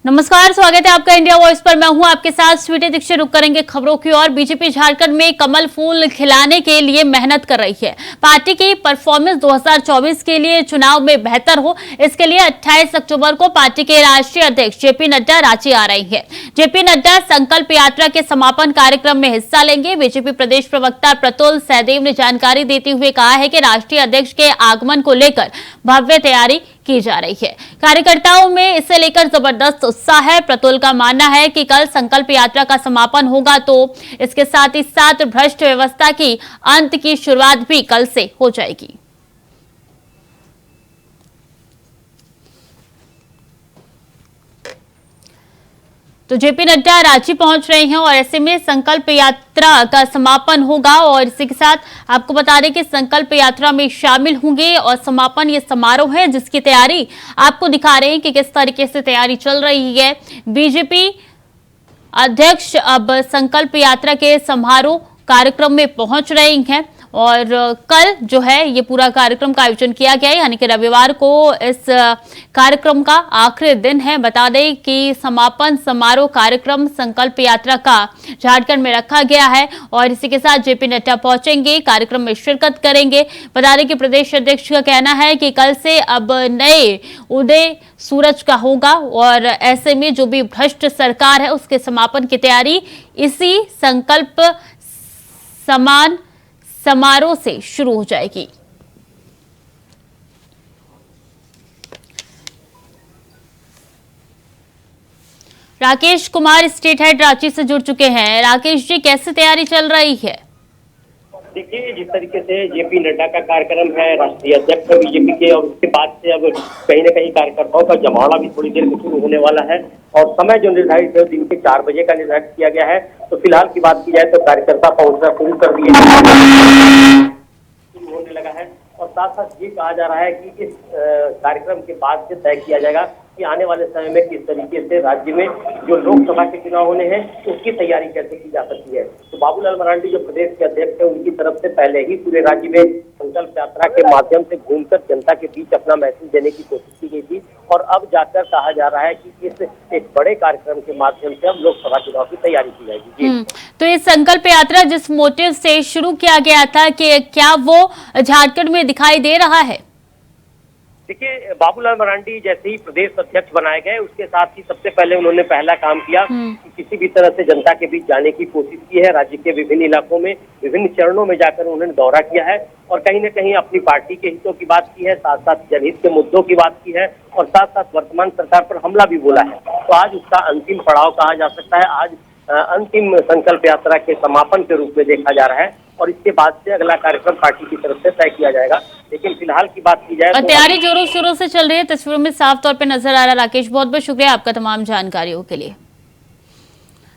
नमस्कार, स्वागत है आपका इंडिया वॉइस पर। मैं हूं आपके साथ स्वीटी दीक्षित। रुक करेंगे खबरों की ओर। बीजेपी झारखंड में कमल फूल खिलाने के लिए मेहनत कर रही है। पार्टी की परफॉर्मेंस 2024 के लिए चुनाव में बेहतर हो, इसके लिए 28 अक्टूबर को पार्टी के राष्ट्रीय अध्यक्ष जेपी नड्डा रांची आ रही है। जेपी नड्डा संकल्प यात्रा के समापन कार्यक्रम में हिस्सा लेंगे। बीजेपी प्रदेश प्रवक्ता प्रतुल सहदेव ने जानकारी देते हुए कहा है कि राष्ट्रीय अध्यक्ष के आगमन को लेकर भव्य तैयारी की जा रही है। कार्यकर्ताओं में इसे लेकर जबरदस्त उत्साह है। प्रतुल का मानना है कि कल संकल्प यात्रा का समापन होगा तो इसके साथ ही साथ भ्रष्ट व्यवस्था की अंत की शुरुआत भी कल से हो जाएगी। तो जेपी नड्डा रांची पहुंच रहे हैं और ऐसे में संकल्प यात्रा का समापन होगा और इसी के साथ आपको बता दें कि संकल्प यात्रा में शामिल होंगे और समापन ये समारोह है जिसकी तैयारी आपको दिखा रहे हैं कि किस तरीके से तैयारी चल रही है। बीजेपी अध्यक्ष अब संकल्प यात्रा के समारोह कार्यक्रम में पहुंच रही हैं और कल जो है ये पूरा कार्यक्रम का आयोजन किया गया है, यानी कि रविवार को इस कार्यक्रम का आखिरी दिन है। बता दें कि समापन समारोह कार्यक्रम संकल्प यात्रा का झारखंड में रखा गया है और इसी के साथ जेपी नड्डा पहुंचेंगे, कार्यक्रम में शिरकत करेंगे। बता दें कि प्रदेश अध्यक्ष का कहना है कि कल से अब नए उदय सूरज का होगा और ऐसे में जो भी भ्रष्ट सरकार है उसके समापन की तैयारी इसी संकल्प समान समारोह से शुरू हो जाएगी। राकेश कुमार स्टेट हेड रांची से जुड़ चुके हैं। राकेश जी, कैसे तैयारी चल रही है? देखिए, जिस तरीके से जेपी नड्डा का कार्यक्रम है, राष्ट्रीय अध्यक्ष बीजेपी के, और उसके बाद से अब कहीं न कहीं कार्यकर्ताओं का जमावड़ा भी थोड़ी देर में शुरू होने वाला है और समय जो निर्धारित है दिन के 4 बजे का निर्धारित किया गया है। तो फिलहाल की बात की जाए तो कार्यकर्ता पहुंचना शुरू कर दिए शुरू होने लगा है और साथ साथ ये कहा जा रहा है कि इस कार्यक्रम के बाद से तय किया जाएगा कि आने वाले समय में किस तरीके से राज्य में जो लोकसभा के चुनाव होने हैं उसकी तैयारी कैसे की जा सकती है। तो बाबूलाल मरांडी जो प्रदेश के अध्यक्ष है, उनकी तरफ से पहले ही पूरे राज्य में संकल्प यात्रा के माध्यम से घूमकर जनता के बीच अपना मैसेज देने की कोशिश की गई थी और अब जाकर कहा जा रहा है कि इस एक बड़े कार्यक्रम के माध्यम से अब लोकसभा चुनाव की तैयारी की जाएगी। तो ये संकल्प यात्रा जिस मोटिव से शुरू किया गया था कि क्या वो झारखंड में दिखाई दे रहा है? देखिए, बाबूलाल मरांडी जैसे ही प्रदेश अध्यक्ष बनाए गए उसके साथ ही सबसे पहले उन्होंने पहला काम किया कि किसी भी तरह से जनता के बीच जाने की कोशिश की है। राज्य के विभिन्न इलाकों में विभिन्न चरणों में जाकर उन्होंने दौरा किया है और कहीं न कहीं अपनी पार्टी के हितों की बात की है, साथ साथ जनहित के मुद्दों की बात की है और साथ साथ वर्तमान सरकार पर हमला भी बोला है। तो आज उसका अंतिम पड़ाव कहा जा सकता है। आज अंतिम संकल्प यात्रा के समापन के रूप में देखा जा रहा है और इसके बाद से अगला कार्यक्रम पार्टी की तरफ से तय किया जाएगा। लेकिन फिलहाल की बात की जाए तो तैयारी जोरों शोरों से चल रही है, तस्वीरों में साफ तौर पे नजर आ रहा है। राकेश, बहुत बहुत शुक्रिया आपका तमाम जानकारियों के लिए।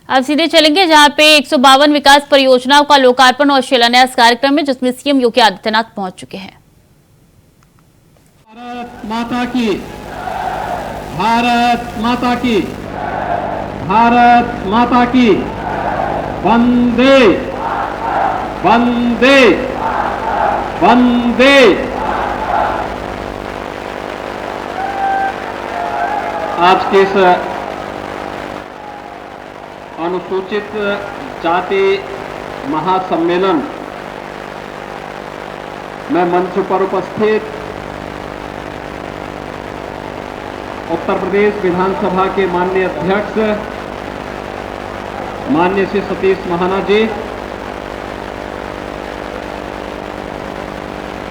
अब सीधे चलेंगे जहां पे 152 विकास परियोजनाओं का लोकार्पण और शिलान्यास कार्यक्रम है जिसमें सीएम योगी आदित्यनाथ पहुंच चुके हैं। भारत माता की, भारत माता की, भारत माता की, वंदे वंदे वंदे। आज के इस अनुसूचित जाति महासम्मेलन में मंच पर उपस्थित उत्तर प्रदेश विधानसभा के माननीय अध्यक्ष माननीय श्री सतीश महाना जी,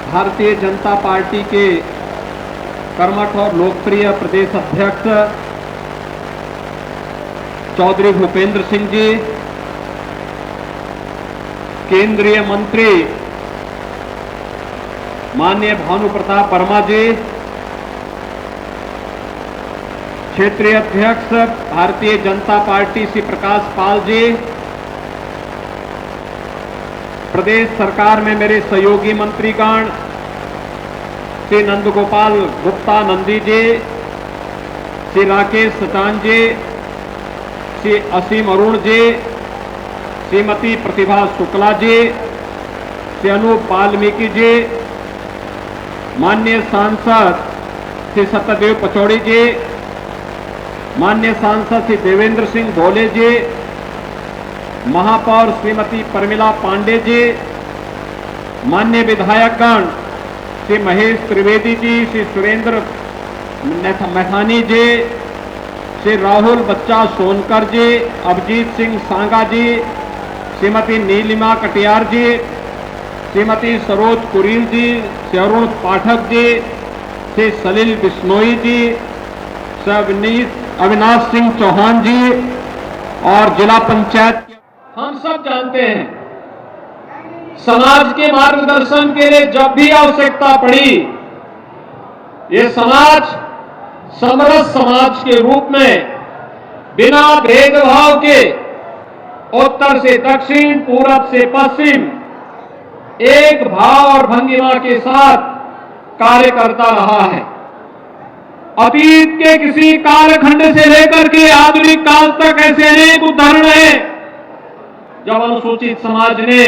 भारतीय जनता पार्टी के कर्मठ और लोकप्रिय प्रदेश अध्यक्ष चौधरी भूपेंद्र सिंह जी, केंद्रीय मंत्री माननीय भानु प्रताप वर्मा जी, क्षेत्रीय अध्यक्ष भारतीय जनता पार्टी श्री प्रकाश पाल जी, प्रदेश सरकार में मेरे सहयोगी मंत्रीगण श्री नंदगोपाल गुप्ता नंदी जी, श्री राकेश सचान जी, श्री असीम अरुण जी, श्रीमती प्रतिभा शुक्ला जी, श्री अनूप वाल्मीकि जी, माननीय सांसद श्री सत्यदेव पचौड़ी जी, माननीय सांसद श्री देवेंद्र सिंह भोले जी, महापौर श्रीमती प्रमिला पांडे जी, माननीय विधायकगण श्री महेश त्रिवेदी जी, श्री सुरेंद्र मैथानी जी, श्री राहुल बच्चा सोनकर जी, अभिजीत सिंह सांगा जी, श्रीमती नीलिमा कटियार जी, श्रीमती सरोज कुरील जी, श्री अरुण पाठक जी, श्री सलील बिश्नोई जी, श्री अविनाश सिंह चौहान जी और जिला पंचायत। हम सब जानते हैं समाज के मार्गदर्शन के लिए जब भी आवश्यकता पड़ी, ये समाज समरस समाज के रूप में बिना भेदभाव के उत्तर से दक्षिण, पूरब से पश्चिम एक भाव और भंगिमा के साथ कार्य करता रहा है। अतीत के किसी कालखंड से लेकर के आधुनिक काल तक ऐसे अनेक उदाहरण हैं जब अनुसूचित समाज ने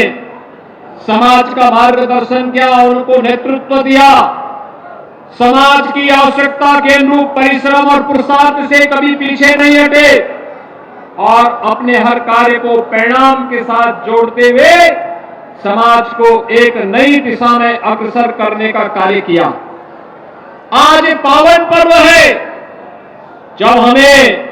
समाज का मार्गदर्शन किया, उनको नेतृत्व दिया, समाज की आवश्यकता के अनुरूप परिश्रम और पुरुषार्थ से कभी पीछे नहीं हटे और अपने हर कार्य को परिणाम के साथ जोड़ते हुए समाज को एक नई दिशा में अग्रसर करने का कार्य किया। आज पावन पर्व है जब हमें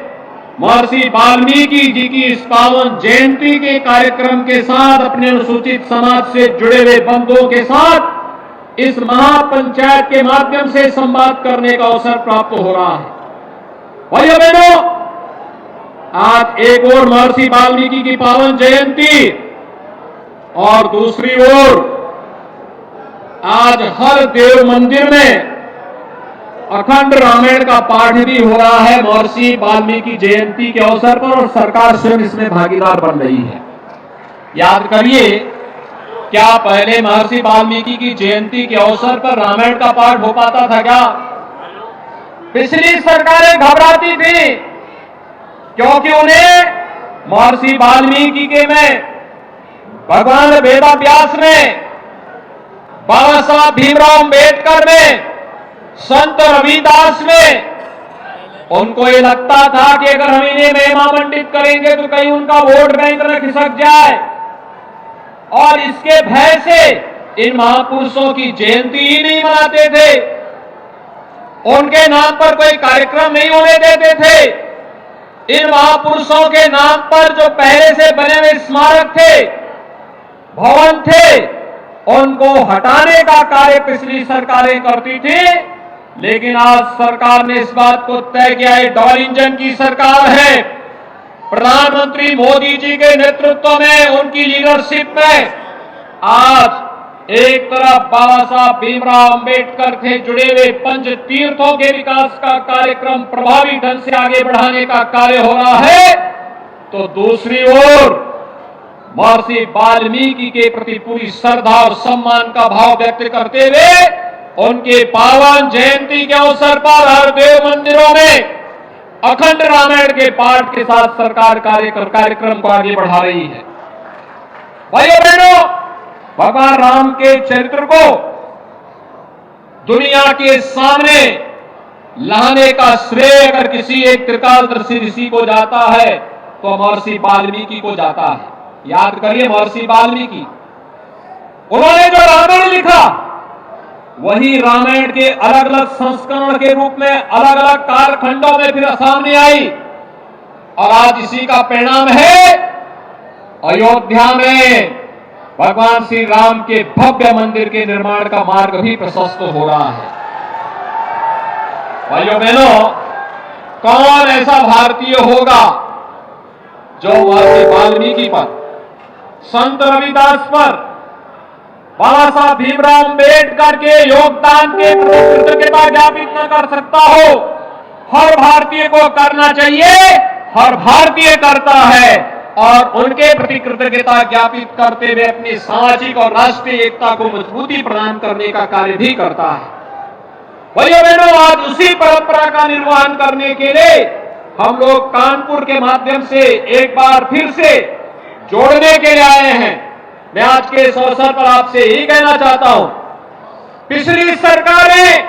महर्षि वाल्मीकि जी की इस पावन जयंती के कार्यक्रम के साथ अपने अनुसूचित समाज से जुड़े हुए बंधुओं के साथ इस महापंचायत के माध्यम से संवाद करने का अवसर प्राप्त हो रहा है। भाइयों बहनों, आज एक ओर महर्षि वाल्मीकि की पावन जयंती और दूसरी ओर आज हर देव मंदिर में अखंड रामायण का पाठ भी हो रहा है महर्षि वाल्मीकि जयंती के अवसर पर, और सरकार स्वयं इसमें भागीदार बन रही है। याद करिए, क्या पहले महर्षि वाल्मीकि की जयंती के अवसर पर रामायण का पाठ हो पाता था क्या? पिछली सरकारें घबराती थी क्योंकि उन्हें महर्षि वाल्मीकि के में, भगवान वेदव्यास में, बाबा साहब भीमराव अम्बेडकर में, संत रविदास में, उनको ये लगता था कि अगर हम इन्हें महिमा मंडित करेंगे तो कहीं उनका वोट बैंक न खिसक जाए, और इसके भय से इन महापुरुषों की जयंती ही नहीं मनाते थे, उनके नाम पर कोई कार्यक्रम नहीं होने देते थे। इन महापुरुषों के नाम पर जो पहले से बने हुए स्मारक थे, भवन थे, उनको हटाने का कार्य पिछली सरकारें करती थी। लेकिन आज सरकार ने इस बात को तय किया है, डबल इंजन की सरकार है। प्रधानमंत्री मोदी जी के नेतृत्व में, उनकी लीडरशिप में आज एक तरफ बाबा साहब भीमराव अम्बेडकर से जुड़े हुए पंच तीर्थों के विकास का कार्यक्रम प्रभावी ढंग से आगे बढ़ाने का कार्य हो रहा है, तो दूसरी ओर महर्षि वाल्मीकि के प्रति पूरी श्रद्धा और सम्मान का भाव व्यक्त करते हुए उनके पावन जयंती के अवसर पर हर देव मंदिरों में अखंड रामायण के पाठ के साथ सरकार कार्यक्रम को आगे बढ़ा रही है। भाइयों बहनों, भगवान राम के चरित्र को दुनिया के सामने लाने का श्रेय अगर किसी एक त्रिकालदर्शी ऋषि को जाता है तो महर्षि वाल्मीकि को जाता है। याद करिए, महर्षि वाल्मीकि, उन्होंने जो रामायण लिखा वही रामायण के अलग अलग संस्करण के रूप में अलग अलग कालखंडों में फिर सामने आई, और आज इसी का परिणाम है अयोध्या में भगवान श्री राम के भव्य मंदिर के निर्माण का मार्ग भी प्रशस्त हो रहा है। भाइयों बहनों, कौन ऐसा भारतीय होगा जो महर्षि वाल्मीकि पर, संत रविदास पर, बाबा साहब भीमराव अम्बेडकर के योगदान के प्रति कृतज्ञता ज्ञापित न कर सकता हो? हर भारतीय को करना चाहिए, हर भारतीय करता है, और उनके प्रति कृतज्ञता ज्ञापित करते हुए अपनी सामाजिक और राष्ट्रीय एकता को मजबूती प्रदान करने का कार्य भी करता है। भाइयों बहनों, आज उसी परंपरा का निर्वहन करने के लिए हम लोग कानपुर के माध्यम से एक बार फिर से जोड़ने के लिए आए हैं। मैं आज के इस अवसर पर आपसे यही कहना चाहता हूं, पिछली सरकारें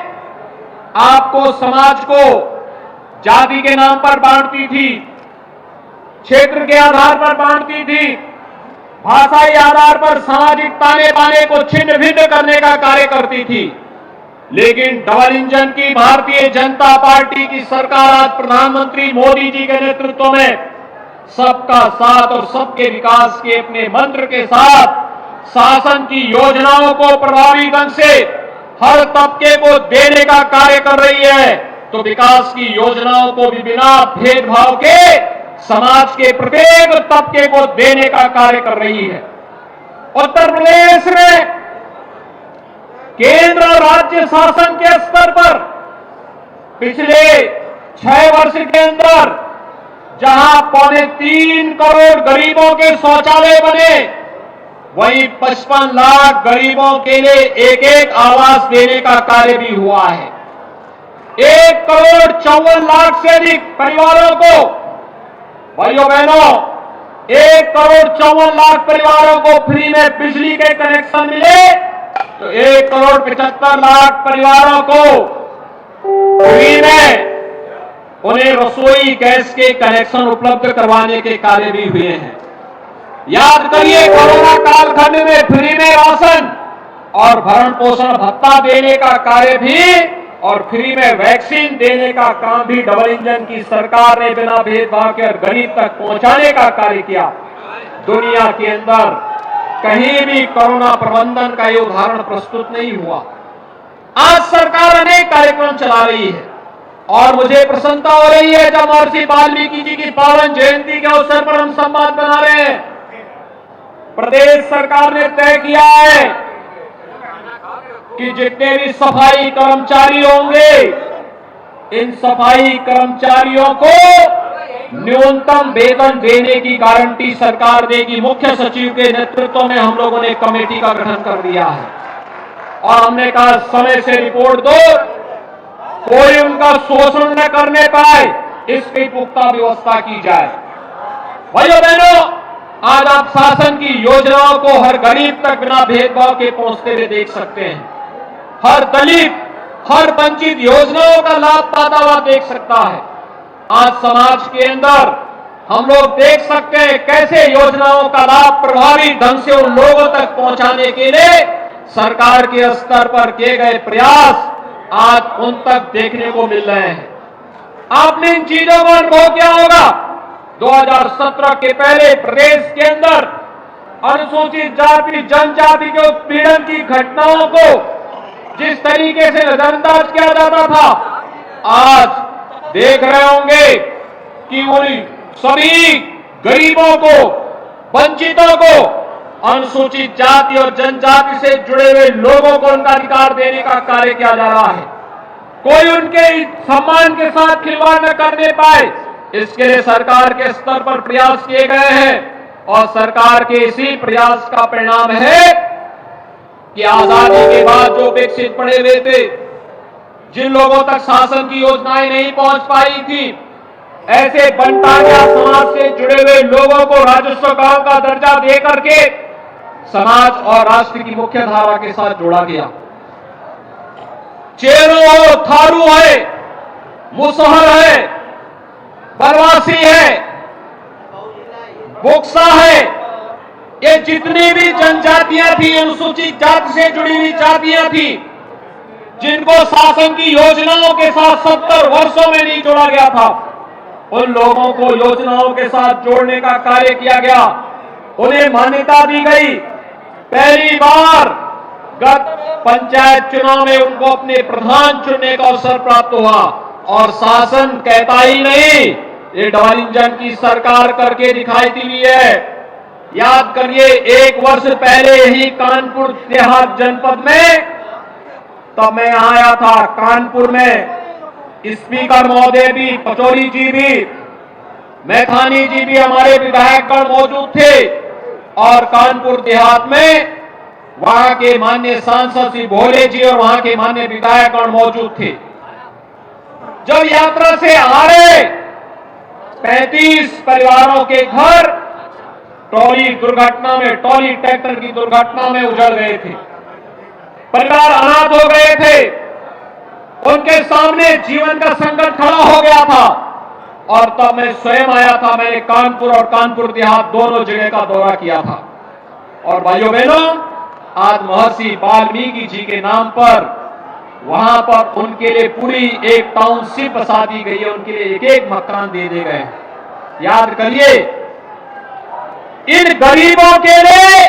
आपको, समाज को जाति के नाम पर बांटती थी, क्षेत्र के आधार पर बांटती थी, भाषाई आधार पर सामाजिक ताने बाने को छिन्न भिन्न करने का कार्य करती थी। लेकिन डबल इंजन की भारतीय जनता पार्टी की सरकार आज प्रधानमंत्री मोदी जी के नेतृत्व में सबका साथ और सबके विकास के अपने मंत्र के साथ शासन की योजनाओं को प्रभावी ढंग से हर तबके को देने का कार्य कर रही है। तो विकास की योजनाओं को भी बिना भेदभाव के समाज के प्रत्येक तबके को देने का कार्य कर रही है। उत्तर प्रदेश में केंद्र और राज्य शासन के स्तर पर पिछले 6 वर्ष के अंदर जहां 3.25 करोड़ गरीबों के शौचालय बने, वहीं 55 लाख गरीबों के लिए एक आवास देने का कार्य भी हुआ है। 1,54,00,000 से अधिक परिवारों को, भाइयों बहनों, 1,54,00,000 परिवारों को फ्री में बिजली के कनेक्शन मिले, तो 1,75,00,000 परिवारों को फ्री में उन्हें रसोई गैस के कनेक्शन उपलब्ध करवाने के कार्य भी हुए हैं। याद करिए, कोरोना कालखंड में फ्री में राशन और भरण पोषण भत्ता देने का कार्य भी और फ्री में वैक्सीन देने का काम भी डबल इंजन की सरकार ने बिना भेदभाव के और गरीब तक पहुंचाने का कार्य किया। दुनिया के अंदर कहीं भी कोरोना प्रबंधन का ये उदाहरण प्रस्तुत नहीं हुआ। आज सरकार अनेक कार्यक्रम चला रही है और मुझे प्रसन्नता हो रही है जब महर्षि वाल्मीकि जी की पावन जयंती के अवसर पर हम संवाद बना रहे हैं। प्रदेश सरकार ने तय किया है कि जितने भी सफाई कर्मचारी होंगे, इन सफाई कर्मचारियों को न्यूनतम वेतन देने की गारंटी सरकार देगी। मुख्य सचिव के नेतृत्व में हम लोगों ने कमेटी का गठन कर दिया है और हमने कहा समय से रिपोर्ट दो, कोई उनका शोषण न करने पाए, इसकी पुख्ता व्यवस्था की जाए। भाइयों बहनों, आज आप शासन की योजनाओं को हर गरीब तक बिना भेदभाव के पहुंचते हुए देख सकते हैं। हर दलित, हर वंचित योजनाओं का लाभ पाता हुआ देख सकता है। आज समाज के अंदर हम लोग देख सकते हैं कैसे योजनाओं का लाभ प्रभावी ढंग से उन लोगों तक पहुंचाने के लिए सरकार के स्तर पर किए गए प्रयास आज उन तक देखने को मिल रहे हैं। आपने इन चीजों का अनुभव किया होगा। 2017 के पहले प्रदेश के अंदर अनुसूचित जाति जनजाति के उत्पीड़न की घटनाओं को जिस तरीके से नजरअंदाज किया जाता था, आज देख रहे होंगे कि उन सभी गरीबों को, वंचितों को, अनुसूचित जाति और जनजाति से जुड़े हुए लोगों को उनका अधिकार देने का कार्य किया जा रहा है। कोई उनके सम्मान के साथ खिलवाड़ न करने पाए, इसके लिए सरकार के स्तर पर प्रयास किए गए हैं और सरकार के इसी प्रयास का परिणाम है कि आजादी के बाद जो विकसित पड़े हुए थे, जिन लोगों तक शासन की योजनाएं नहीं पहुंच पाई थी, ऐसे बनटारिया समाज से जुड़े हुए लोगों को राजस्व गांव का दर्जा दे करके समाज और राष्ट्र की मुख्य धारा के साथ जोड़ा गया। चेरो और थारू है, मुसहर है, बनवासी है, बुक्सा है, ये जितनी भी जनजातियां थी, अनुसूचित जाति से जुड़ी हुई जातियां थी, जिनको शासन की योजनाओं के साथ 70 वर्षों में नहीं जोड़ा गया था, उन लोगों को योजनाओं के साथ जोड़ने का कार्य किया गया। उन्हें मान्यता दी गई। पहली बार गत पंचायत चुनाव में उनको अपने प्रधान चुनने का अवसर प्राप्त हुआ और शासन कहता ही नहीं, ये डबल इंजन की सरकार करके दिखाई दी है। याद करिए, 1 वर्ष पहले ही कानपुर देहात जनपद में, तब मैं आया था कानपुर में, स्पीकर महोदय भी, पचौरी जी भी, मैथानी जी भी, हमारे विधायकगण मौजूद थे और कानपुर देहात में वहां के माननीय सांसद श्री भोले जी और वहां के माननीय विधायकगण मौजूद थे। जब यात्रा से आ रहे 35 परिवारों के घर ट्रॉली दुर्घटना में, ट्रॉली ट्रैक्टर की दुर्घटना में उजड़ गए थे। परिवार अनाथ हो गए थे। उनके सामने जीवन का संकट खड़ा हो गया था और तब मैं स्वयं आया था। मैंने कानपुर और कानपुर देहात दोनों जगह का दौरा किया था। और भाइयों बहनों, आज महर्षि वाल्मीकि जी के नाम पर वहां पर उनके लिए पूरी एक टाउनशिप बसा दी गई है, उनके लिए एक एक मकान दे दिए गए। याद करिए, इन गरीबों के लिए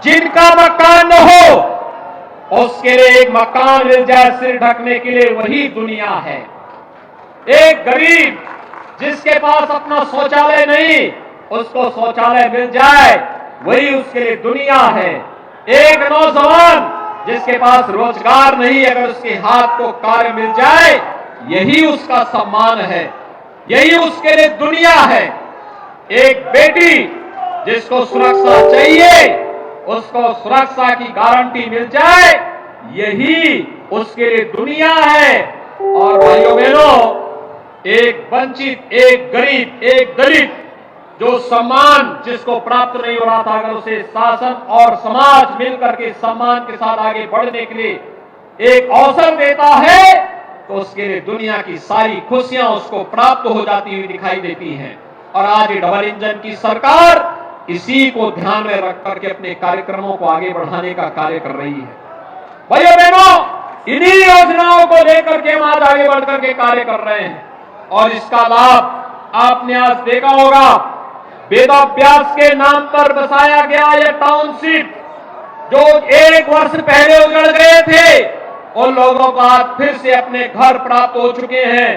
जिनका मकान न हो उसके लिए एक मकान मिल जाए सिर ढकने के लिए, वही दुनिया है। एक गरीब जिसके पास अपना शौचालय नहीं, उसको शौचालय मिल जाए, वही उसके लिए दुनिया है। एक नौजवान जिसके पास रोजगार नहीं, अगर उसके हाथ को कार्य मिल जाए, यही उसका सम्मान है, यही उसके लिए दुनिया है। एक बेटी जिसको सुरक्षा चाहिए, उसको सुरक्षा की गारंटी मिल जाए, यही उसके लिए दुनिया है। और भाइयों बहनों, एक वंचित, एक गरीब, एक दलित जो सम्मान जिसको प्राप्त नहीं हो रहा था, अगर उसे शासन और समाज मिलकर के सम्मान के साथ आगे बढ़ने के लिए एक अवसर देता है, तो उसके लिए दुनिया की सारी खुशियां उसको प्राप्त हो जाती हुई दिखाई देती हैं। और आज ये डबल इंजन की सरकार इसी को ध्यान में रख करके अपने कार्यक्रमों को आगे बढ़ाने का कार्य कर रही है। भाइयों बहनों, इन्हीं योजनाओं को लेकर के हम आज आगे बढ़ करके कार्य कर रहे हैं। और इसका लाभ आपने आज देखा होगा, वेदाभ्यास के नाम पर बसाया गया यह टाउनशिप जो 1 वर्ष पहले उजड़ गए थे, उन लोगों को आज फिर से अपने घर प्राप्त हो चुके हैं।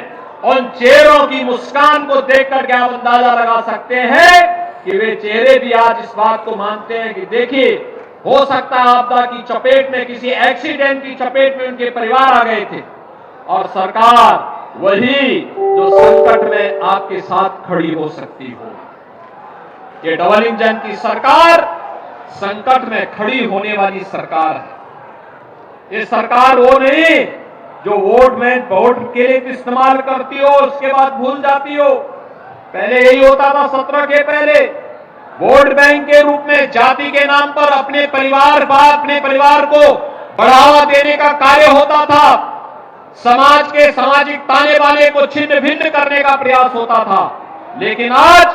उन चेहरों की मुस्कान को देखकर क्या आप अंदाजा लगा सकते हैं कि वे चेहरे भी आज इस बात को मानते हैं कि देखिए, हो सकता है आपदा की चपेट में, किसी एक्सीडेंट की चपेट में उनके परिवार आ गए थे, और सरकार वही जो संकट में आपके साथ खड़ी हो सकती हो। ये डबल इंजन की सरकार संकट में खड़ी होने वाली सरकार है। ये सरकार वो नहीं जो वोट के लिए इस्तेमाल करती हो, उसके बाद भूल जाती हो। पहले यही होता था, 17 के पहले वोट बैंक के रूप में जाति के नाम पर अपने परिवार को बढ़ावा देने का कार्य होता था। समाज के सामाजिक ताने बाने को छिन्न भिन्न करने का प्रयास होता था। लेकिन आज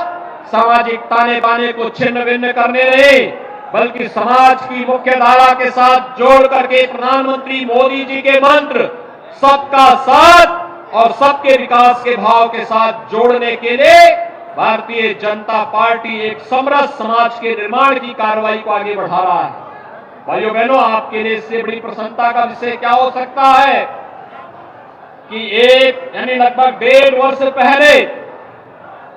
सामाजिक ताने बाने को छिन्न भिन्न करने नहीं, बल्कि समाज की मुख्य धारा के साथ जोड़ करके प्रधानमंत्री मोदी जी के मंत्र सबका साथ और सबके विकास के भाव के साथ जोड़ने के लिए भारतीय जनता पार्टी एक समरस समाज के निर्माण की कार्रवाई को आगे बढ़ा रहा है। भाइयों बहनों, आपके लिए इससे बड़ी प्रसन्नता का विषय क्या हो सकता है कि लगभग 1.5 वर्ष पहले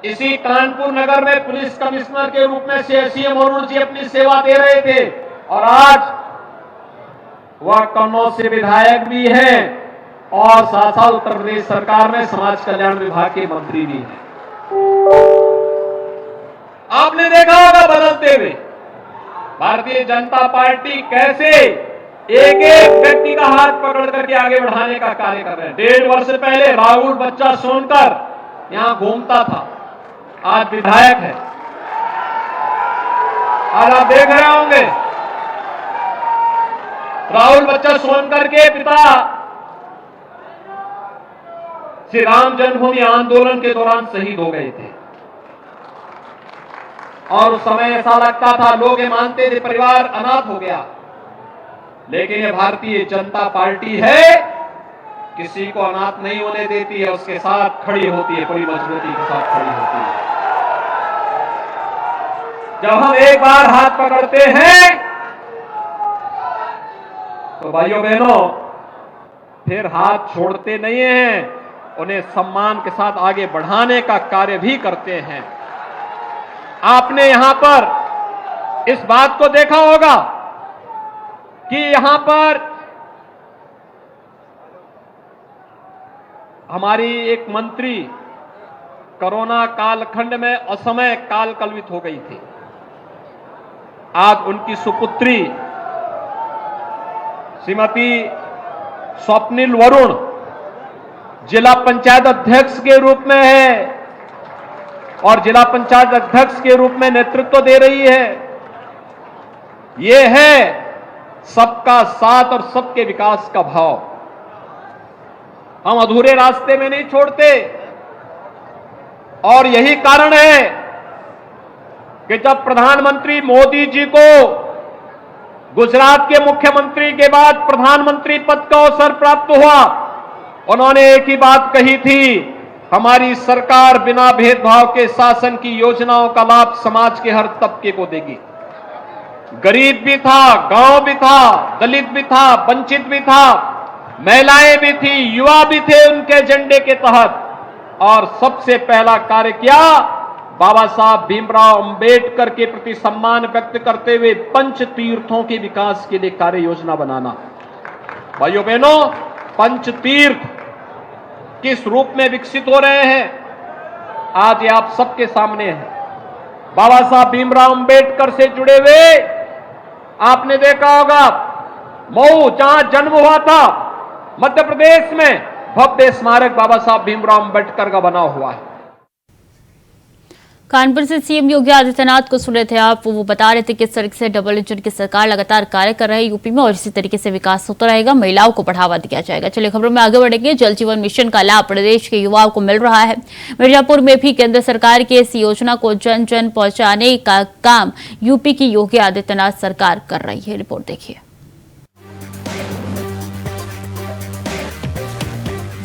इसी कानपुर नगर में पुलिस कमिश्नर के रूप में सीएम अरुण जी अपनी सेवा दे रहे थे, और आज वह कन्नौज से विधायक भी हैं और साथ उत्तर प्रदेश सरकार में समाज कल्याण विभाग के मंत्री भी हैं। आपने देखा होगा बदलते हुए भारतीय जनता पार्टी कैसे एक एक व्यक्ति का हाथ पकड़ करके आगे बढ़ाने का कार्य कर रहे हैं। 1.5 वर्ष पहले राहुल बच्चा सोनकर यहां घूमता था, आज विधायक है। आज आप देख रहे होंगे राहुल बच्चा सोनकर के पिता श्री राम जन्मभूमि आंदोलन के दौरान शहीद हो गए थे, और उस समय ऐसा लगता था, लोग ये मानते थे परिवार अनाथ हो गया। लेकिन ये भारतीय जनता पार्टी है, किसी को अनाथ नहीं होने देती है, उसके साथ खड़ी होती है, पूरी मजबूती के साथ खड़ी होती है। जब हम एक बार हाथ पकड़ते हैं तो भाइयों बहनों फिर हाथ छोड़ते नहीं हैं, उन्हें सम्मान के साथ आगे बढ़ाने का कार्य भी करते हैं। आपने यहां पर इस बात को देखा होगा कि यहां पर हमारी एक मंत्री कोरोना कालखंड में असमय काल कलवित हो गई थी। आज उनकी सुपुत्री श्रीमती स्वप्निल वरुण जिला पंचायत अध्यक्ष के रूप में है और जिला पंचायत अध्यक्ष के रूप में नेतृत्व दे रही है। ये है सबका साथ और सबके विकास का भाव। हम अधूरे रास्ते में नहीं छोड़ते। और यही कारण है कि जब प्रधानमंत्री मोदी जी को गुजरात के मुख्यमंत्री के बाद प्रधानमंत्री पद का अवसर प्राप्त हुआ, उन्होंने एक ही बात कही थी, हमारी सरकार बिना भेदभाव के शासन की योजनाओं का लाभ समाज के हर तबके को देगी। गरीब भी था, गांव भी था, दलित भी था, वंचित भी था, महिलाएं भी थी, युवा भी थे उनके एजेंडे के तहत। और सबसे पहला कार्य किया, बाबा साहब भीमराव अंबेडकर के प्रति सम्मान व्यक्त करते हुए पंच तीर्थों के विकास के लिए कार्य योजना बनाना। भाइयों बहनों, पंच तीर्थ किस रूप में विकसित हो रहे हैं आज ये आप सबके सामने है। बाबा साहब भीमराव अंबेडकर से जुड़े हुए आपने देखा होगा मऊ, जहां जन्म हुआ था, मध्य प्रदेश में भव्य स्मारक बाबा साहब भीमराव अंबेडकर का बना हुआ है। कानपुर से सीएम योगी आदित्यनाथ को सुन रहे थे आप। वो बता रहे थे कि इस तरह से डबल इंजन की सरकार लगातार कार्य कर रही है यूपी में और इसी तरीके से विकास होता रहेगा, महिलाओं को बढ़ावा दिया जाएगा। चलिए खबरों में आगे बढ़ेंगे। जल जीवन मिशन का लाभ प्रदेश के युवाओं को मिल रहा है। मिर्जापुर में भी केंद्र सरकार की इस योजना को जन जन पहुंचाने का काम यूपी की योगी आदित्यनाथ सरकार कर रही है। रिपोर्ट देखिए।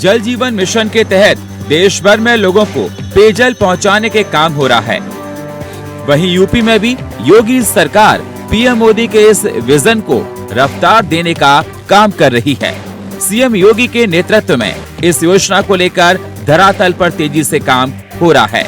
जल जीवन मिशन के तहत देश भर में लोगों को पेयजल पहुंचाने के काम हो रहा है। वहीं यूपी में भी योगी सरकार पीएम मोदी के इस विजन को रफ्तार देने का काम कर रही है। सीएम योगी के नेतृत्व में इस योजना को लेकर धरातल पर तेजी से काम हो रहा है,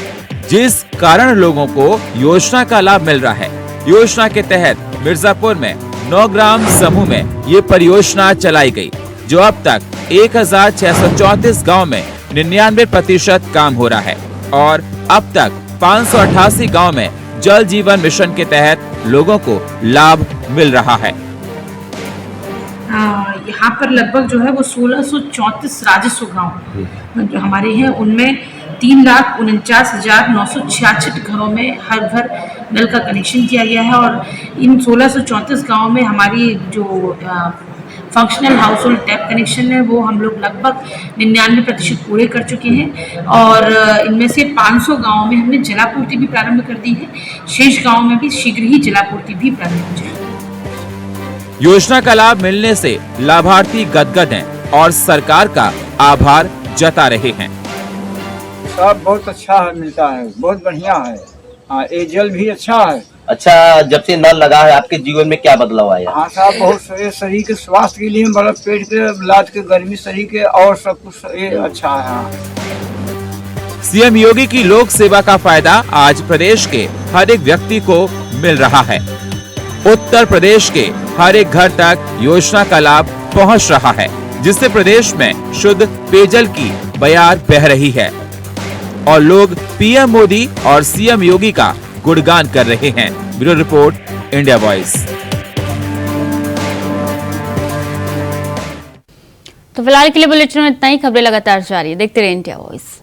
जिस कारण लोगों को योजना का लाभ मिल रहा है। योजना के तहत मिर्जापुर में 9 ग्राम समूह में ये परियोजना चलाई गई, जो अब तक 1634 गाँव में 99% काम हो रहा है और अब तक 588 गांव में जल जीवन मिशन के तहत लोगों को लाभ मिल रहा है। यहाँ पर लगभग जो है वो 1634 राजस्व गांव जो हमारे हैं, उनमें 3,49,966 घरों में हर घर नल का कनेक्शन किया गया है। और इन 1634 गाँव में हमारी जो functional house hold tap connection है वो हम लोग लगभग 99% पूरे कर चुके हैं। और इनमें से 500 गाँवों में हमने जलापूर्ति भी प्रारंभ कर दी है। शेष गाँवों में भी शीघ्र ही जलापूर्ति भी प्रारंभ हो जाएगी। योजना का लाभ मिलने से लाभार्थी गदगद हैं और सरकार का आभार जता रहे हैं। सब बहुत अच्छा मिलता है, बहुत बढ़िया है। हाँ, ये जल भी अच्छा है। अच्छा, जब से नल लगा है आपके जीवन में क्या बदलाव आया? हाँ साहब, बहुत शरीर के स्वास्थ्य के लिए, मतलब पेट के लाद के गर्मी शरीर के और सब कुछ ये अच्छा है। हाँ। सीएम योगी की लोक सेवा का फायदा आज प्रदेश के हर एक व्यक्ति को मिल रहा है। उत्तर प्रदेश के हर एक घर तक योजना का लाभ पहुंच रहा है, जिससे प्रदेश में शुद्ध पेयजल की बयार बह रही है और लोग पीएम मोदी और सीएम योगी का गुणगान कर रहे हैं। Bureau report, India voice. तो फिलहाल के लिए बुलेटिन में इतना ही। खबरें लगातार जारी है, देखते रहिए इंडिया वॉइस।